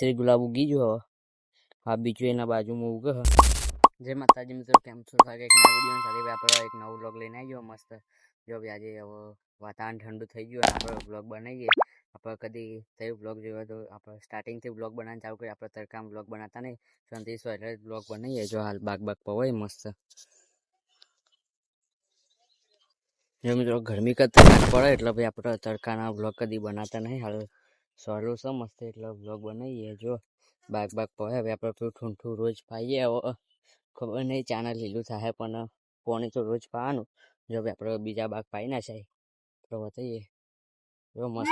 કેસરી ગુલાબ ઉગી ગયો હવે. આ બીજું એના બાજુમાં ઉગે હ. જય માતાજી મિત્રો, કેમ છો? એક નવા વિડીયો સાથે આપણે એક નવું બ્લોગ લઈને આવી ગયો મસ્ત. જો આજે હવે વાતાવરણ ઠંડુ થઈ ગયું અને આપણે બ્લોગ બનાવીએ. આપણે કદી થયું બ્લોગ જોયો તો આપણે સ્ટાર્ટિંગથી બ્લોગ બનાવવાનું ચાલુ કરીએ. આપણે તડકામાં બ્લોગ બનાવતા નહીં, શાંતિથી એટલે બ્લોગ બનાવીએ. જો હાલ બાગ પવાય મસ્ત. જો મિત્રો ગરમી કરતા પડે એટલે ભાઈ આપણે તડકાના બ્લોગ કદી બનાવતા નહીં. હાલ સહેલું છે મસ્ત એટલે બ્લોગ બનાવીએ. જો બાગ પવાય. હવે આપણે પેલું ઠૂંઠું રોજ પાઈએ. હવે ખબર નહીં ચાના લીલું થાય પણ પાણી તો રોજ પાવાનું. જો ભાઈ આપણે બીજા બાગ પાઈ ના છે તો બતાવીએ. જો મસ્ત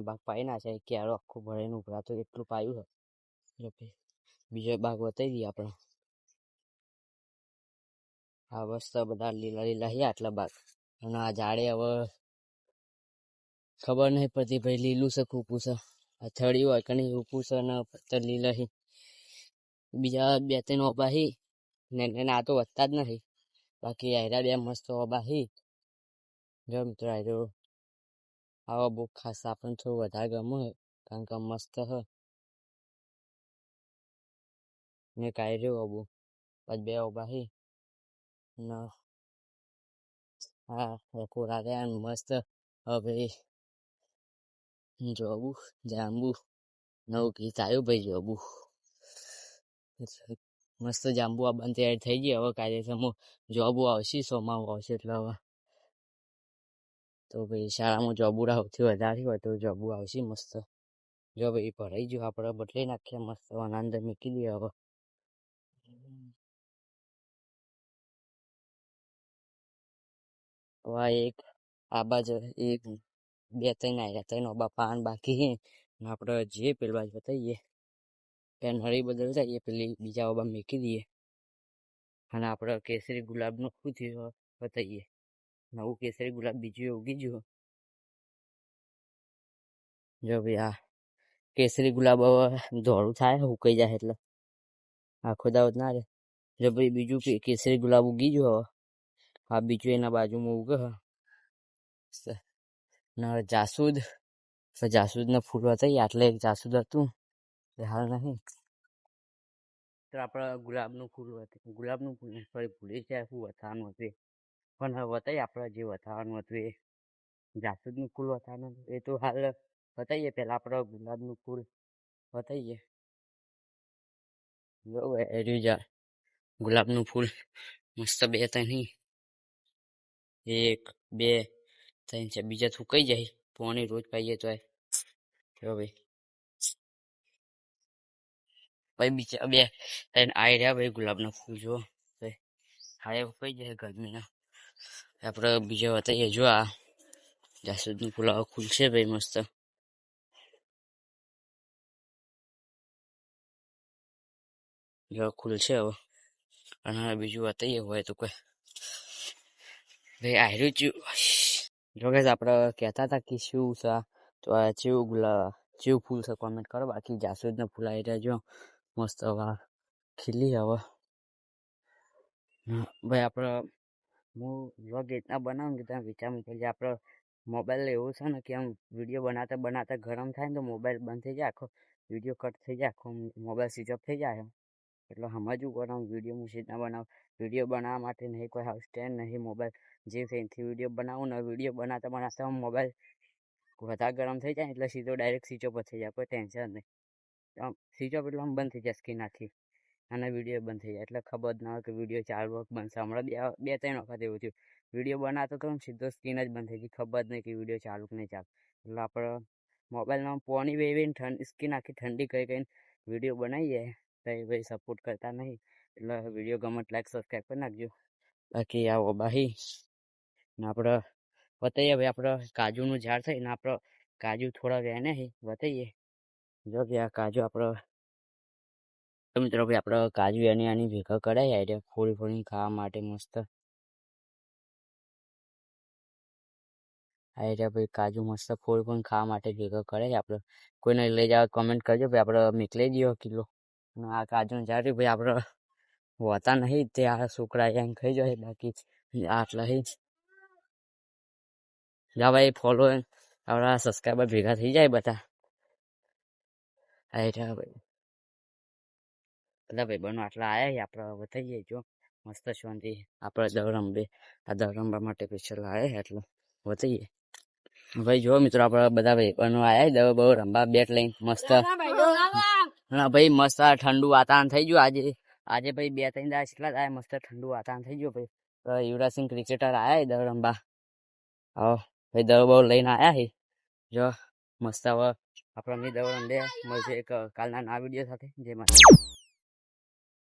બાગ પાઈ ના છે. ક્યારો આખું ભરાઈને ઉભરાતું એટલું પાયું છે. જો ભાઈ બીજો બાગ બતાવી દઈએ આપણે. આ મસ્ત બધા લીલા આટલા બાગ. અને આ ઝાડે હવે ખબર નહીં પડતી ભાઈ લીલું છે ખૂપું છે. આ થળી હોય કે નહીં ઉભું છે ને પત્તર લીલા હી. બીજા બે ત્રણ ઓબા હી ને આ તો વધતા જ નથી. બાકી આયરા બે મસ્ત ઓબા હી. જો મિત્રો આયરો આવો બહુ ખાસ આપણને થોડું વધારે ગમે કારણ કે મસ્ત હ ને કાયર્યો ઓબો પછી બે ઓબા હી ને હા કોરા રહ્યા મસ્ત. હવે જોબુ જાંબુ નવું ગીત આવ્યું ભાઈ. જોબુ મસ્ત જાંબુ આ બંધ તૈયાર થઈ ગઈ. હવે કાયદેસર જોબુ આવશે, સોમાવું આવશે એટલે હવે તો ભાઈ શાળામાં જોબુડા સૌથી વધારે હોય તો જોબુ આવશે મસ્ત. જો ભાઈ ભરાઈ ગયું આપણે બદલાઈ નાખીએ મસ્ત. અંદર મૂકી દઈએ હવે. એક આ બાજુ એક બે ત્રણ આવ્યા ત્રણ ઓબા પાન બાકી આપણે જે પેલી બાજુ બતાવીએ પેન હળી બદલતા એ પેલી બીજા ઓબા મૂકી દઈએ. અને આપણે કેસરી ગુલાબનું શું થયું બતાવીએ. નવું કેસરી ગુલાબ બીજું ઉગી ગયું. જો ભાઈ આ કેસરી ગુલાબ હવે ધોળું થાય ઉકાઈ જાય એટલે આખો દાવત ના રહે. જો ભાઈ બીજું કેસરી ગુલાબ ઉગી ગયું હવે. આ બીજું એના બાજુમાં ઉગે ને જાસૂદ ના ફૂલ હતા આટલે એક જાસૂદ હતું હાલ નહીં. તો આપણે ગુલાબનું ફૂલ ફરી ભૂલી જાય શું વથાવાનું હતું પણ હવે બતાવીએ. આપણે જે વથાવાનું હતું એ જાસૂદનું ફૂલ વથાવાનું એ તો હાલ બતાવીએ. પહેલાં આપણે ગુલાબનું ફૂલ બતાવીએ. જો એર્યું ગુલાબનું ફૂલ મસ્ત બે ત્રણ એક બે ત્રણ છે. બીજા સુકાઈ જાય પાણી રોજ પાઈએ તો જો ભાઈ બીજા બે ત્રણ આવી રહ્યા ભાઈ ગુલાબના ફૂલ. જો હાય સુકાઈ જાય ગરમીના. આપણે બીજા બતાવીએ. જો આ જાસૂદનું ફૂલ ખુલશે ભાઈ મસ્ત. જો ખુલશે હવે. અને બીજું બતાવીએ હોય તો કોઈ ભાઈ આયરું જ જો કે આપણે કહેતા હતા કે શું છે તો આ ચેવું ફૂલ છે કોમેન્ટ કરો. બાકી જાસૂદના ફૂલ આવી રહ્યા જો મસ્ત હવે ખીલી. હવે ભાઈ આપણે હું વ્લોગ એટલા બનાવું કે તમે વિચાર મૂકી આપણે મોબાઈલ એવું છે ને કે આમ વિડીયો બનાવતા ગરમ થાય ને તો મોબાઈલ બંધ થઈ જાય, આખો વિડીયો કટ થઈ જાય, આખો મોબાઈલ સ્વિચ ઓફ થઈ જાય. એટલે સમજવું પડે વિડીયો હું સીધા બનાવું. વિડીયો બનાવવા માટે નહીં કોઈ હાઉસ સ્ટેન્ડ નહીં મોબાઈલ જે ફેનથી વિડીયો બનાવું ને વિડીયો બનાવતા મોબાઈલ વધારે ગરમ થઈ જાય એટલે સીધો ડાયરેક્ટ સ્વિચ ઓફ થઈ જાય. કોઈ ટેન્શન નહીં. આમ સ્વિચ ઓફ એટલે આમ બંધ થઈ જાય સ્ક્રીન આખી અને વિડીયો બંધ થઈ જાય એટલે ખબર જ ના હોય કે વિડીયો ચાલુ બનશે. હમણાં બે ત્રણ વખત એવું થયું વિડીયો બનાવતો તો સીધો સ્ક્રીન જ બંધ થઈ ગઈ. ખબર જ નહીં કે વિડીયો ચાલુ કે નહીં ચાલુ. એટલે આપણે મોબાઈલમાં પાણી વેવીને સ્ક્રીન આખી ઠંડી કરીને વિડીયો બનાવીએ તો એ ભાઈ સપોર્ટ કરતા નહીં. એટલે વિડીયો ગમે લાઈક સબસ્ક્રાઈબ કરી નાખજો. બાકી આવો બાહી ને આપણે બતાવીએ ભાઈ. આપણે કાજુનું ઝાડ થઈને આપણે કાજુ થોડા વેને બતાવીએ. જો ભાઈ આ કાજુ આપણે મિત્રો ભાઈ આપણે કાજુ એની ભેગા કરાવી આવીએ ફોડી ખાવા માટે મસ્ત. આવી ભાઈ કાજુ મસ્ત ફોડી ખાવા માટે ભેગા કરાય. આપણે કોઈને લઈ જવા કમેન્ટ કરજો ભાઈ. આપણે મોકલી દઈએ કિલો. અને આ કાજુનું ઝાડ ભાઈ આપણે હોતા નહીં ત્યાં છોકરા એમ ખાઈ જાય. બાકી આટલા જા ભાઈ ફોલો આપણા સબસ્ક્રાઈબર ભેગા થઈ જાય બધા. આ રહ્યા ભાઈ બધા ભાઈ બનો આટલા આયા આપણે હવે થઈ જાય જો મસ્ત શાંતિ આપણે દવરંબે આ દવરંબા માટે સ્પેશિયલ આયા એટલે વધી ભાઈ જો મિત્રો આપડે બધા ભાઈ બનો આયા દવ બહુ રંબા બેટ લઈને મસ્ત હા ભાઈ મસ્ત ઠંડુ વાતાવરણ થઈ ગયું આજે આજે ભાઈ 2-3 દાડા કેટલા થાય મસ્ત ઠંડુ વાતાવરણ થઈ ગયું ભાઈ યુવરાજસિંહ ક્રિકેટર આયા દવ રંબા હા ભાઈ દવ બહુ લઈને આયા હે જો મસ્ત હવે આપણે દવ રંબે મળશે એક કાલના ના વિડીયો સાથે જે